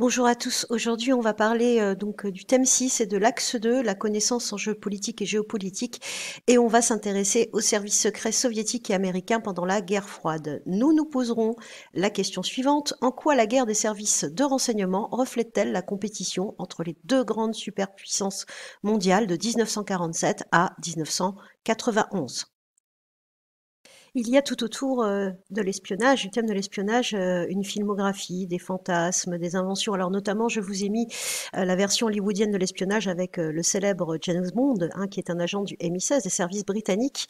Bonjour à tous. Aujourd'hui, on va parler du thème 6 et de l'axe 2, la connaissance en géopolitique et géopolitique, et on va s'intéresser aux services secrets soviétiques et américains pendant la guerre froide. Nous nous poserons la question suivante: en quoi la guerre des services de renseignement reflète-t-elle la compétition entre les deux grandes superpuissances mondiales de 1947 à 1991? Il y a tout autour de l'espionnage, du thème de l'espionnage, une filmographie, des fantasmes, des inventions. Alors notamment, je vous ai mis la version hollywoodienne de l'espionnage avec le célèbre James Bond, hein, qui est un agent du MI16, des services britanniques.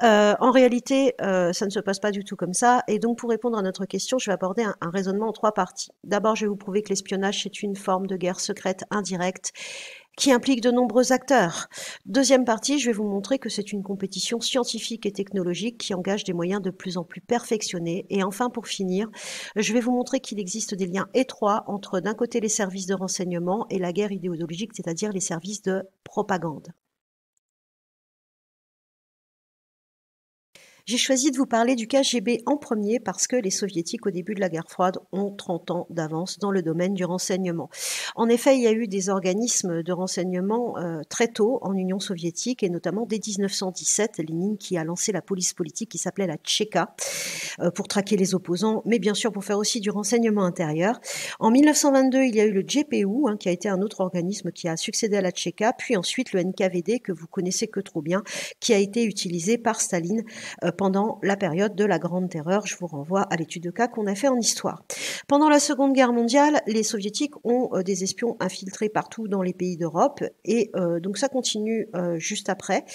En réalité, ça ne se passe pas du tout comme ça. Et donc, pour répondre à notre question, je vais aborder un raisonnement en trois parties. D'abord, je vais vous prouver que l'espionnage, c'est une forme de guerre secrète indirecte qui implique de nombreux acteurs. Deuxième partie, je vais vous montrer que c'est une compétition scientifique et technologique qui engage des moyens de plus en plus perfectionnés. Et enfin, pour finir, je vais vous montrer qu'il existe des liens étroits entre, d'un côté, les services de renseignement et la guerre idéologique, c'est-à-dire les services de propagande. J'ai choisi de vous parler du KGB en premier parce que les soviétiques, au début de la guerre froide, ont 30 ans d'avance dans le domaine du renseignement. En effet, il y a eu des organismes de renseignement très tôt en Union soviétique, et notamment dès 1917, Lénine qui a lancé la police politique qui s'appelait la Tchéka pour traquer les opposants, mais bien sûr pour faire aussi du renseignement intérieur. En 1922, il y a eu le GPU, qui a été un autre organisme qui a succédé à la Tchéka, puis ensuite le NKVD, que vous connaissez que trop bien, qui a été utilisé par Staline pendant la période de la Grande Terreur. Je vous renvoie à l'étude de cas qu'on a fait en histoire. Pendant la Seconde Guerre mondiale, les soviétiques ont des espions infiltrés partout dans les pays d'Europe, et donc ça continue juste après,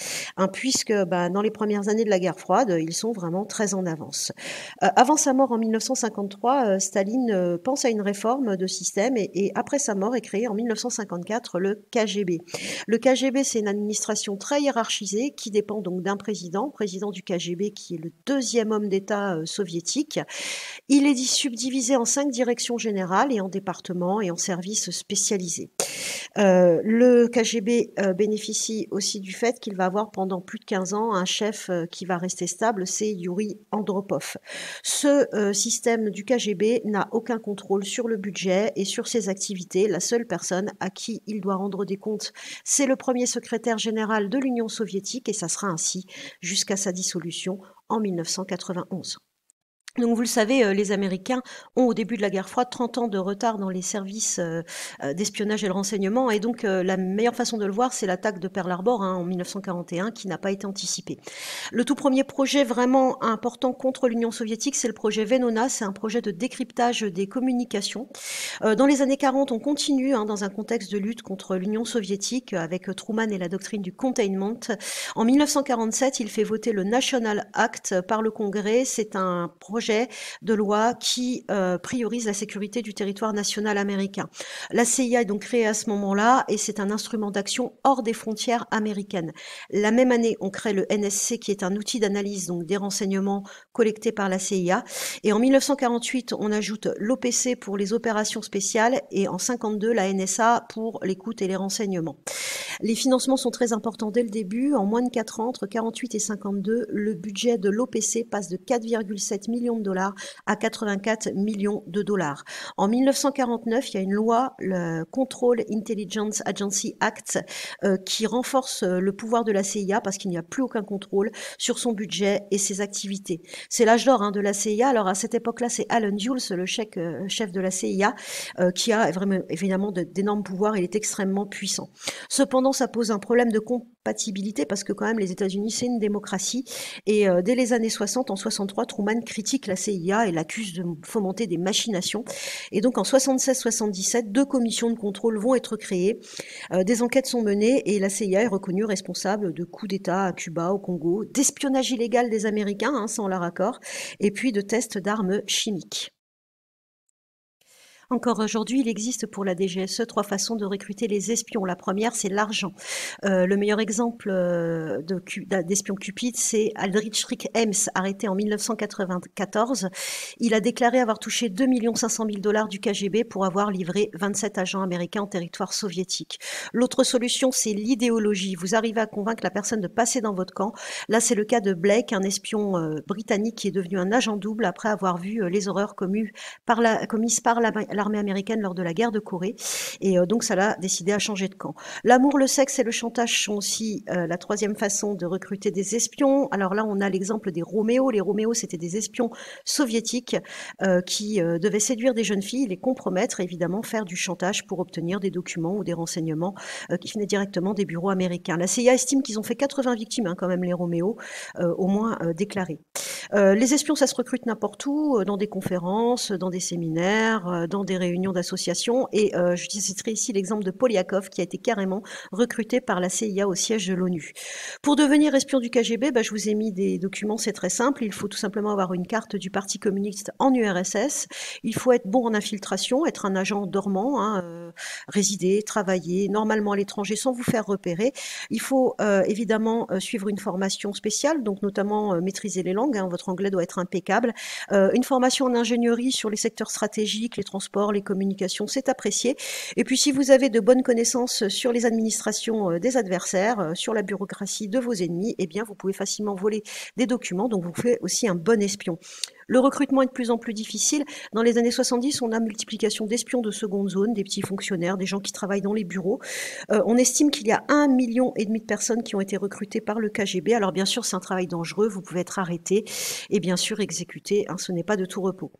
puisque dans les premières années de la guerre froide, ils sont vraiment très en avance. Avant sa mort en 1953, Staline pense à une réforme de système, et après sa mort est créé en 1954 le KGB. Le KGB, c'est une administration très hiérarchisée qui dépend donc d'un président du KGB, qui est le deuxième homme d'État soviétique. Il est subdivisé en 5 directions générales et en départements et en services spécialisés. Le KGB bénéficie aussi du fait qu'il va avoir pendant plus de 15 ans un chef qui va rester stable, c'est Yuri Andropov. Ce système du KGB n'a aucun contrôle sur le budget et sur ses activités. La seule personne à qui il doit rendre des comptes, c'est le premier secrétaire général de l'Union soviétique, et ça sera ainsi jusqu'à sa dissolution en 1991. Donc vous le savez, les Américains ont, au début de la guerre froide, 30 ans de retard dans les services d'espionnage et de renseignement, et donc la meilleure façon de le voir, c'est l'attaque de Pearl Harbor en 1941, qui n'a pas été anticipée. Le tout premier projet vraiment important contre l'Union soviétique, c'est le projet Venona, c'est un projet de décryptage des communications. Dans les années 40, on continue dans un contexte de lutte contre l'Union soviétique avec Truman et la doctrine du containment. En 1947, il fait voter le National Act par le Congrès. C'est un projet de loi qui priorise la sécurité du territoire national américain. La CIA est donc créée à ce moment-là, et c'est un instrument d'action hors des frontières américaines. La même année, on crée le NSC, qui est un outil d'analyse donc des renseignements collectés par la CIA. Et en 1948, on ajoute l'OPC pour les opérations spéciales, et en 52, la NSA pour l'écoute et les renseignements. Les financements sont très importants dès le début. En moins de 4 ans, entre 48 et 52, le budget de l'OPC passe de 4,7 millions de dollars à 84 millions de dollars. En 1949, il y a une loi, le Control Intelligence Agency Act, qui renforce le pouvoir de la CIA parce qu'il n'y a plus aucun contrôle sur son budget et ses activités. C'est l'âge d'or de la CIA. Alors à cette époque-là, c'est Alan Dulles, le chef de la CIA, qui a vraiment évidemment d'énormes pouvoirs. Il est extrêmement puissant. Cependant, ça pose un problème de compatibilité parce que quand même les États-Unis, c'est une démocratie, et dès les années 60, en 63, Truman critique la CIA et l'accuse de fomenter des machinations. Et donc en 76-77, 2 commissions de contrôle vont être créées, des enquêtes sont menées, et la CIA est reconnue responsable de coups d'État à Cuba, au Congo, d'espionnage illégal des Américains sans leur accord, et puis de tests d'armes chimiques. Encore aujourd'hui, il existe pour la DGSE 3 façons de recruter les espions. La première, c'est l'argent. Le meilleur exemple d'espion cupide, c'est Aldrich Rick Ames, arrêté en 1994. Il a déclaré avoir touché 2 500 000 $ du KGB pour avoir livré 27 agents américains en territoire soviétique. L'autre solution, c'est l'idéologie. Vous arrivez à convaincre la personne de passer dans votre camp. Là, c'est le cas de Blake, un espion britannique qui est devenu un agent double après avoir vu les horreurs commises par l'armée américaine lors de la guerre de Corée. Et donc, ça l'a décidé à changer de camp. L'amour, le sexe et le chantage sont aussi la troisième façon de recruter des espions. Alors là, on a l'exemple des Roméo. Les Roméo, c'était des espions soviétiques qui devaient séduire des jeunes filles, les compromettre et évidemment faire du chantage pour obtenir des documents ou des renseignements qui venaient directement des bureaux américains. La CIA estime qu'ils ont fait 80 victimes, quand même, les Roméo, au moins déclarées. Les espions, ça se recrute n'importe où, dans des conférences, dans des séminaires, dans des réunions d'associations. Et je citerai ici l'exemple de Polyakov, qui a été carrément recruté par la CIA au siège de l'ONU. Pour devenir espion du KGB, je vous ai mis des documents, c'est très simple. Il faut tout simplement avoir une carte du Parti communiste en URSS. Il faut être bon en infiltration, être un agent dormant, résider, travailler normalement à l'étranger sans vous faire repérer. Il faut évidemment suivre une formation spéciale, donc notamment maîtriser les langues. Votre anglais doit être impeccable. Une formation en ingénierie sur les secteurs stratégiques, les transports, les communications, c'est apprécié. Et puis si vous avez de bonnes connaissances sur les administrations des adversaires, sur la bureaucratie de vos ennemis, eh bien vous pouvez facilement voler des documents, donc vous faites aussi un bon espion. Le recrutement est de plus en plus difficile. Dans les années 70, on a multiplication d'espions de seconde zone, des petits fonctionnaires, des gens qui travaillent dans les bureaux. On estime qu'il y a 1,5 million de personnes qui ont été recrutées par le KGB. Alors bien sûr, c'est un travail dangereux, vous pouvez être arrêté et bien sûr exécuté, ce n'est pas de tout repos.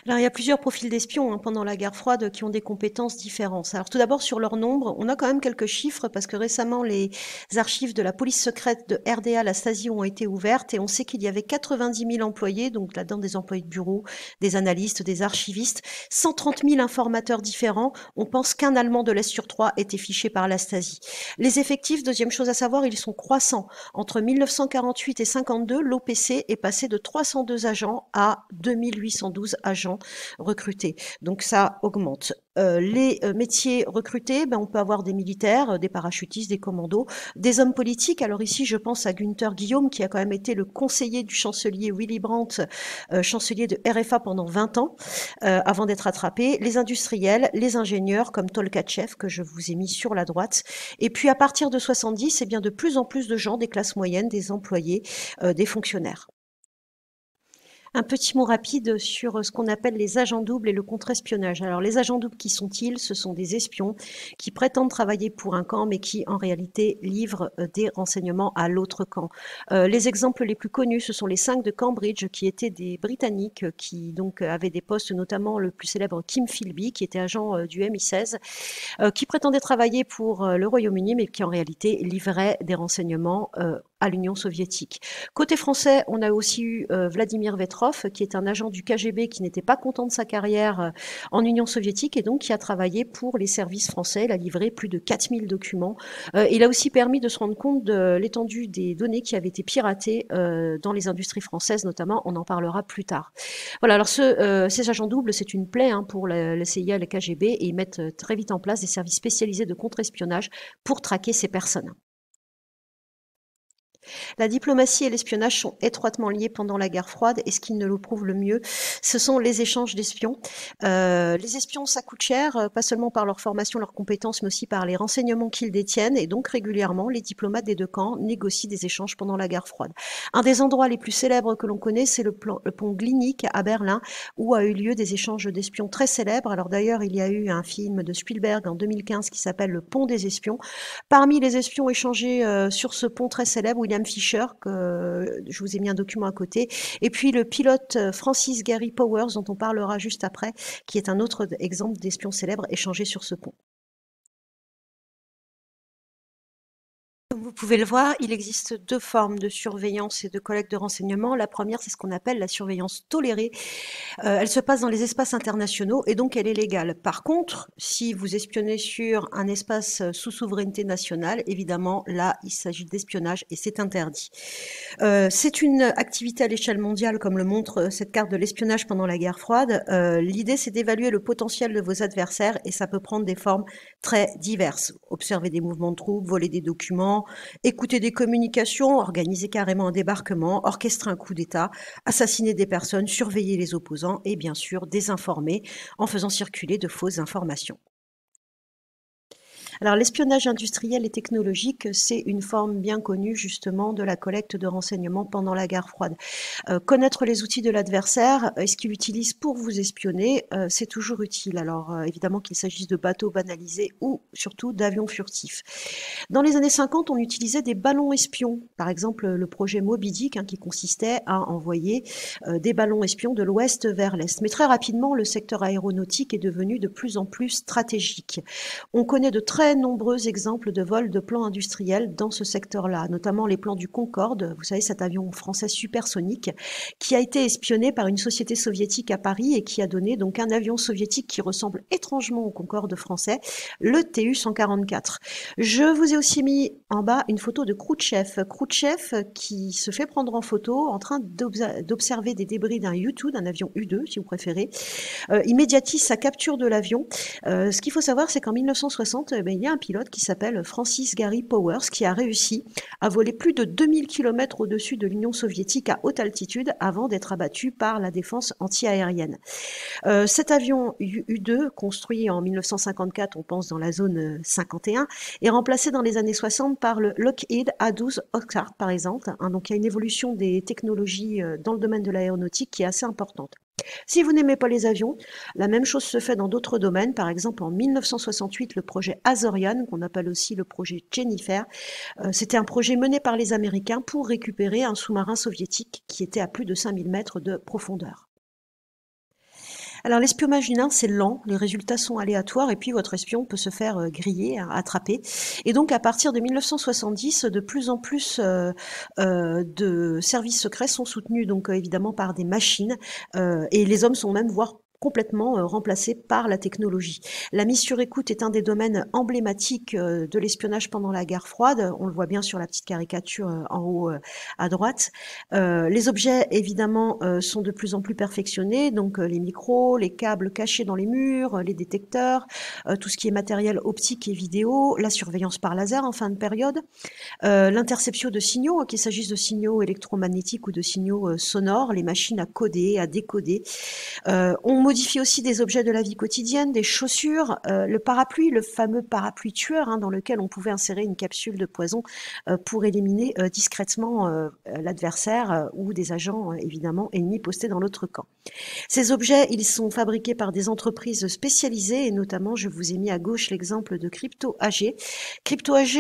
Alors, il y a plusieurs profils d'espions pendant la guerre froide qui ont des compétences différentes. Alors, tout d'abord, sur leur nombre, on a quand même quelques chiffres parce que récemment, les archives de la police secrète de RDA, la Stasi, ont été ouvertes et on sait qu'il y avait 90 000 employés, donc là-dedans des employés de bureau, des analystes, des archivistes, 130 000 informateurs différents. On pense qu'un Allemand de l'Est sur 3 était fiché par la Stasi. Les effectifs, deuxième chose à savoir, ils sont croissants. Entre 1948 et 52, l'OPC est passé de 302 agents à 2812 agents recrutés. Donc ça augmente. Les métiers recrutés, on peut avoir des militaires, des parachutistes, des commandos, des hommes politiques. Alors ici, je pense à Günther Guillaume, qui a quand même été le conseiller du chancelier Willy Brandt, chancelier de RFA pendant 20 ans, avant d'être attrapé. Les industriels, les ingénieurs, comme Tolkachev, que je vous ai mis sur la droite. Et puis à partir de 70, de plus en plus de gens des classes moyennes, des employés, des fonctionnaires. Un petit mot rapide sur ce qu'on appelle les agents doubles et le contre-espionnage. Alors, les agents doubles, qui sont-ils? Ce sont des espions qui prétendent travailler pour un camp, mais qui, en réalité, livrent des renseignements à l'autre camp. Les exemples les plus connus, ce sont les 5 de Cambridge, qui étaient des Britanniques, qui donc avaient des postes, notamment le plus célèbre Kim Philby, qui était agent du MI16, qui prétendait travailler pour le Royaume-Uni, mais qui, en réalité, livrait des renseignements à l'Union soviétique. Côté français, on a aussi eu Vladimir Vetrov, qui est un agent du KGB qui n'était pas content de sa carrière en Union soviétique et donc qui a travaillé pour les services français. Il a livré plus de 4000 documents. Il a aussi permis de se rendre compte de l'étendue des données qui avaient été piratées dans les industries françaises, notamment. On en parlera plus tard. Voilà, alors ces agents doubles, c'est une plaie pour la CIA et le KGB et ils mettent très vite en place des services spécialisés de contre-espionnage pour traquer ces personnes. La diplomatie et l'espionnage sont étroitement liés pendant la guerre froide et ce qui ne le prouve le mieux, ce sont les échanges d'espions. Les espions, ça coûte cher, pas seulement par leur formation, leurs compétences, mais aussi par les renseignements qu'ils détiennent et donc régulièrement, les diplomates des deux camps négocient des échanges pendant la guerre froide. Un des endroits les plus célèbres que l'on connaît, c'est le pont Glienicke à Berlin, où a eu lieu des échanges d'espions très célèbres. Alors d'ailleurs, il y a eu un film de Spielberg en 2015 qui s'appelle Le pont des espions. Parmi les espions échangés sur ce pont très célèbre, William Fisher, que je vous ai mis un document à côté, et puis le pilote Francis Gary Powers, dont on parlera juste après, qui est un autre exemple d'espion célèbre échangé sur ce pont. Comme vous pouvez le voir, il existe deux formes de surveillance et de collecte de renseignements. La première, c'est ce qu'on appelle la surveillance tolérée. Elle se passe dans les espaces internationaux et donc elle est légale. Par contre, si vous espionnez sur un espace sous souveraineté nationale, évidemment, là, il s'agit d'espionnage et c'est interdit. C'est une activité à l'échelle mondiale, comme le montre cette carte de l'espionnage pendant la guerre froide. L'idée, c'est d'évaluer le potentiel de vos adversaires et ça peut prendre des formes très diverses. Observer des mouvements de troupes, voler des documents, écouter des communications, organiser carrément un débarquement, orchestrer un coup d'État, assassiner des personnes, surveiller les opposants et bien sûr désinformer en faisant circuler de fausses informations. Alors l'espionnage industriel et technologique, c'est une forme bien connue justement de la collecte de renseignements pendant la guerre froide. Connaître les outils de l'adversaire et ce qu'il utilise pour vous espionner, c'est toujours utile. Alors évidemment qu'il s'agisse de bateaux banalisés ou surtout d'avions furtifs. Dans les années 50, on utilisait des ballons espions. Par exemple, le projet Moby Dick, qui consistait à envoyer des ballons espions de l'ouest vers l'est. Mais très rapidement, le secteur aéronautique est devenu de plus en plus stratégique. On connaît de très nombreux exemples de vols de plans industriels dans ce secteur-là, notamment les plans du Concorde, vous savez, cet avion français supersonique, qui a été espionné par une société soviétique à Paris et qui a donné donc un avion soviétique qui ressemble étrangement au Concorde français, le Tu-144. Je vous ai aussi mis en bas une photo de Khrouchtchev. Khrouchtchev qui se fait prendre en photo en train d'observer des débris d'un U-2, d'un avion U-2 si vous préférez. Il médiatise sa capture de l'avion. Ce qu'il faut savoir, c'est qu'en 1960, il y a un pilote qui s'appelle Francis Gary Powers qui a réussi à voler plus de 2000 km au-dessus de l'Union soviétique à haute altitude avant d'être abattu par la défense anti-aérienne. Cet avion U-2, construit en 1954, on pense dans la zone 51, est remplacé dans les années 60 par le Lockheed A-12 Oxford, par exemple. Donc il y a une évolution des technologies dans le domaine de l'aéronautique qui est assez importante. Si vous n'aimez pas les avions, la même chose se fait dans d'autres domaines. Par exemple, en 1968, le projet Azorian, qu'on appelle aussi le projet Jennifer, c'était un projet mené par les Américains pour récupérer un sous-marin soviétique qui était à plus de 5000 mètres de profondeur. Alors l'espionnage humain, c'est lent, les résultats sont aléatoires et puis votre espion peut se faire griller, attraper. Et donc à partir de 1970, de plus en plus de services secrets sont soutenus donc évidemment par des machines et les hommes sont même voire complètement remplacés par la technologie. La mise sur écoute est un des domaines emblématiques de l'espionnage pendant la guerre froide. On le voit bien sur la petite caricature en haut à droite. Les objets, évidemment, sont de plus en plus perfectionnés. Donc les micros, les câbles cachés dans les murs, les détecteurs, tout ce qui est matériel optique et vidéo, la surveillance par laser en fin de période, l'interception de signaux, qu'il s'agisse de signaux électromagnétiques ou de signaux sonores, les machines à coder, à décoder. On modifie aussi des objets de la vie quotidienne, des chaussures, le parapluie, le fameux parapluie tueur dans lequel on pouvait insérer une capsule de poison pour éliminer discrètement l'adversaire ou des agents évidemment ennemis postés dans l'autre camp. Ces objets, ils sont fabriqués par des entreprises spécialisées et notamment, je vous ai mis à gauche l'exemple de Crypto AG. Crypto AG,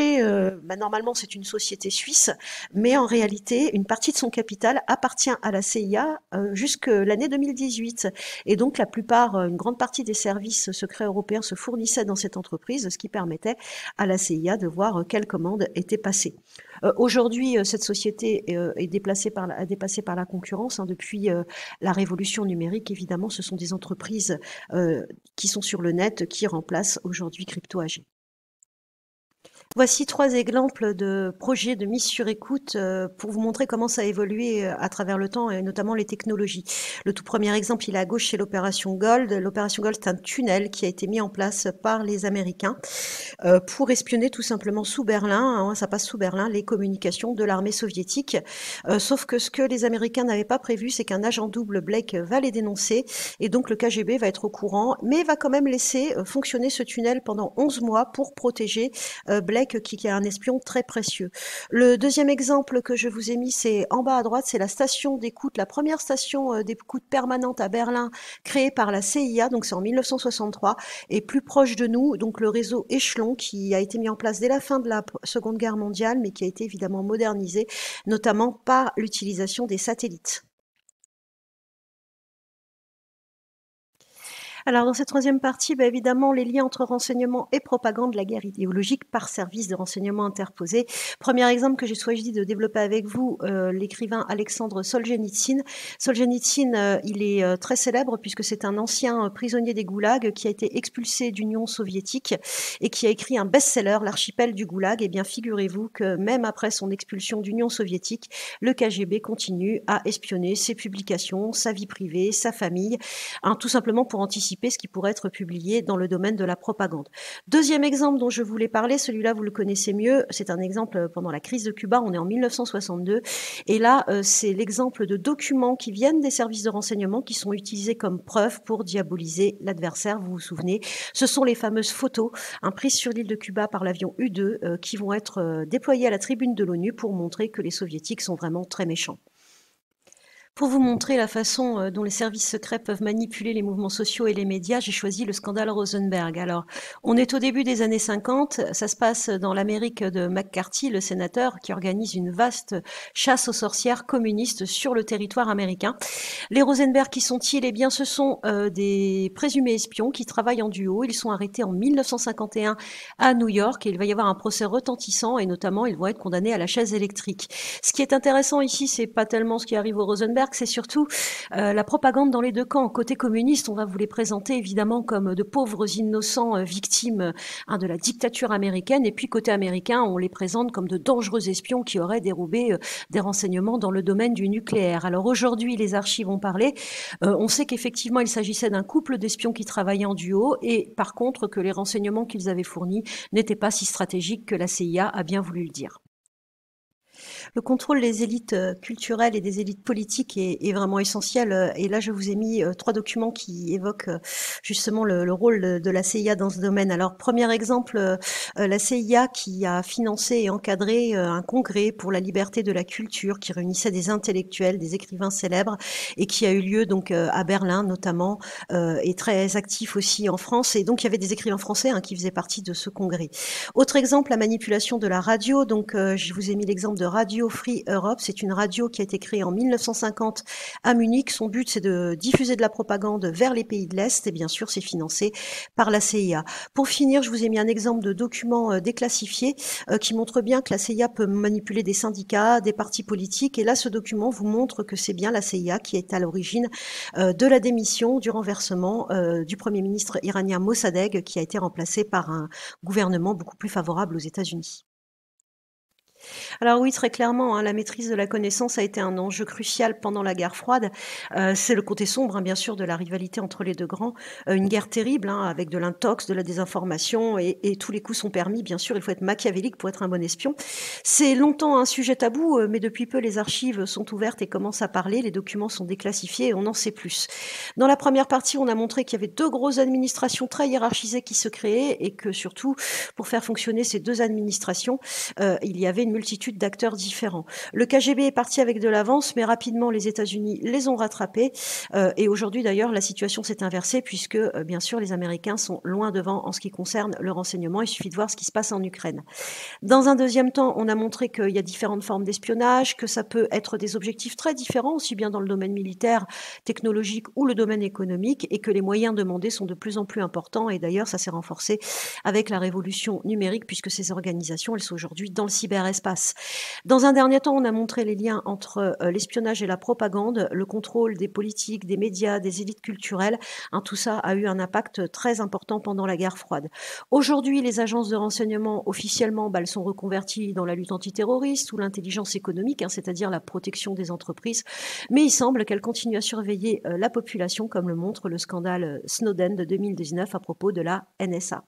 normalement, c'est une société suisse, mais en réalité, une partie de son capital appartient à la CIA jusque l'année 2018. Et donc, une grande partie des services secrets européens se fournissaient dans cette entreprise, ce qui permettait à la CIA de voir quelles commandes étaient passées. Aujourd'hui, cette société est dépassée par la concurrence. Depuis la révolution numérique, évidemment, ce sont des entreprises qui sont sur le net qui remplacent aujourd'hui Crypto AG. Voici 3 exemples de projets de mise sur écoute pour vous montrer comment ça a évolué à travers le temps et notamment les technologies. Le tout premier exemple, il est à gauche, c'est l'opération Gold. L'opération Gold, c'est un tunnel qui a été mis en place par les Américains pour espionner tout simplement sous Berlin, ça passe sous Berlin, les communications de l'armée soviétique. Sauf que ce que les Américains n'avaient pas prévu, c'est qu'un agent double, Blake, va les dénoncer et donc le KGB va être au courant, mais va quand même laisser fonctionner ce tunnel pendant 11 mois pour protéger Blake qui est un espion très précieux. Le deuxième exemple que je vous ai mis, c'est en bas à droite, c'est la station d'écoute, la première station d'écoute permanente à Berlin créée par la CIA, donc c'est en 1963, et plus proche de nous, donc le réseau Échelon qui a été mis en place dès la fin de la Seconde Guerre mondiale, mais qui a été évidemment modernisé, notamment par l'utilisation des satellites. Alors dans cette troisième partie, évidemment, les liens entre renseignement et propagande, la guerre idéologique par service de renseignement interposé. Premier exemple que j'ai choisi de développer avec vous, l'écrivain Alexandre Solzhenitsyn. Solzhenitsyn, il est très célèbre puisque c'est un ancien prisonnier des goulags qui a été expulsé d'Union soviétique et qui a écrit un best-seller, L'archipel du goulag. Eh bien, figurez-vous que même après son expulsion d'Union soviétique, le KGB continue à espionner ses publications, sa vie privée, sa famille, tout simplement pour anticiper anticiper ce qui pourrait être publié dans le domaine de la propagande. Deuxième exemple dont je voulais parler, celui-là vous le connaissez mieux, c'est un exemple pendant la crise de Cuba, on est en 1962, et là c'est l'exemple de documents qui viennent des services de renseignement qui sont utilisés comme preuve pour diaboliser l'adversaire, vous vous souvenez. Ce sont les fameuses photos prises sur l'île de Cuba par l'avion U-2 qui vont être déployées à la tribune de l'ONU pour montrer que les soviétiques sont vraiment très méchants. Pour vous montrer la façon dont les services secrets peuvent manipuler les mouvements sociaux et les médias, j'ai choisi le scandale Rosenberg. Alors, on est au début des années 50, ça se passe dans l'Amérique de McCarthy, le sénateur, qui organise une vaste chasse aux sorcières communistes sur le territoire américain. Les Rosenberg, qui sont-ils? Eh bien, ce sont des présumés espions qui travaillent en duo. Ils sont arrêtés en 1951 à New York et il va y avoir un procès retentissant et notamment, ils vont être condamnés à la chaise électrique. Ce qui est intéressant ici, c'est pas tellement ce qui arrive aux Rosenberg, c'est surtout la propagande dans les deux camps. Côté communiste, on va vous les présenter évidemment comme de pauvres innocents victimes de la dictature américaine. Et puis côté américain, on les présente comme de dangereux espions qui auraient dérobé des renseignements dans le domaine du nucléaire. Alors aujourd'hui, les archives ont parlé. On sait qu'effectivement, il s'agissait d'un couple d'espions qui travaillaient en duo et par contre que les renseignements qu'ils avaient fournis n'étaient pas si stratégiques que la CIA a bien voulu le dire. Le contrôle des élites culturelles et des élites politiques est vraiment essentiel. Et là, je vous ai mis 3 documents qui évoquent justement le rôle de la CIA dans ce domaine. Alors, premier exemple, la CIA qui a financé et encadré un congrès pour la liberté de la culture qui réunissait des intellectuels, des écrivains célèbres et qui a eu lieu donc à Berlin notamment et très actif aussi en France. Et donc, il y avait des écrivains français qui faisaient partie de ce congrès. Autre exemple, la manipulation de la radio. Donc, je vous ai mis l'exemple de Radio Free Europe. C'est une radio qui a été créée en 1950 à Munich. Son but, c'est de diffuser de la propagande vers les pays de l'Est et bien sûr, c'est financé par la CIA. Pour finir, je vous ai mis un exemple de document déclassifié qui montre bien que la CIA peut manipuler des syndicats, des partis politiques. Et là, ce document vous montre que c'est bien la CIA qui est à l'origine de la démission, du renversement du Premier ministre iranien Mossadegh qui a été remplacé par un gouvernement beaucoup plus favorable aux États-Unis. Alors oui, très clairement, la maîtrise de la connaissance a été un enjeu crucial pendant la guerre froide. C'est le côté sombre, bien sûr, de la rivalité entre les deux grands. Une guerre terrible, avec de l'intox, de la désinformation, et tous les coups sont permis. Bien sûr, il faut être machiavélique pour être un bon espion. C'est longtemps un sujet tabou, mais depuis peu, les archives sont ouvertes et commencent à parler. Les documents sont déclassifiés et on en sait plus. Dans la première partie, on a montré qu'il y avait 2 grosses administrations très hiérarchisées qui se créaient et que surtout, pour faire fonctionner ces 2 administrations, il y avait une multitude d'acteurs différents. Le KGB est parti avec de l'avance, mais rapidement les États-Unis les ont rattrapés. Et aujourd'hui d'ailleurs, la situation s'est inversée puisque bien sûr les Américains sont loin devant en ce qui concerne le renseignement. Il suffit de voir ce qui se passe en Ukraine. Dans un deuxième temps, on a montré qu'il y a différentes formes d'espionnage, que ça peut être des objectifs très différents, aussi bien dans le domaine militaire, technologique ou le domaine économique, et que les moyens demandés sont de plus en plus importants. Et d'ailleurs, ça s'est renforcé avec la révolution numérique puisque ces organisations, elles sont aujourd'hui dans le cyberespace. Dans un dernier temps, on a montré les liens entre l'espionnage et la propagande, le contrôle des politiques, des médias, des élites culturelles. Tout ça a eu un impact très important pendant la guerre froide. Aujourd'hui, les agences de renseignement, officiellement, elles sont reconverties dans la lutte antiterroriste ou l'intelligence économique, c'est-à-dire la protection des entreprises. Mais il semble qu'elles continuent à surveiller la population, comme le montre le scandale Snowden de 2019 à propos de la NSA.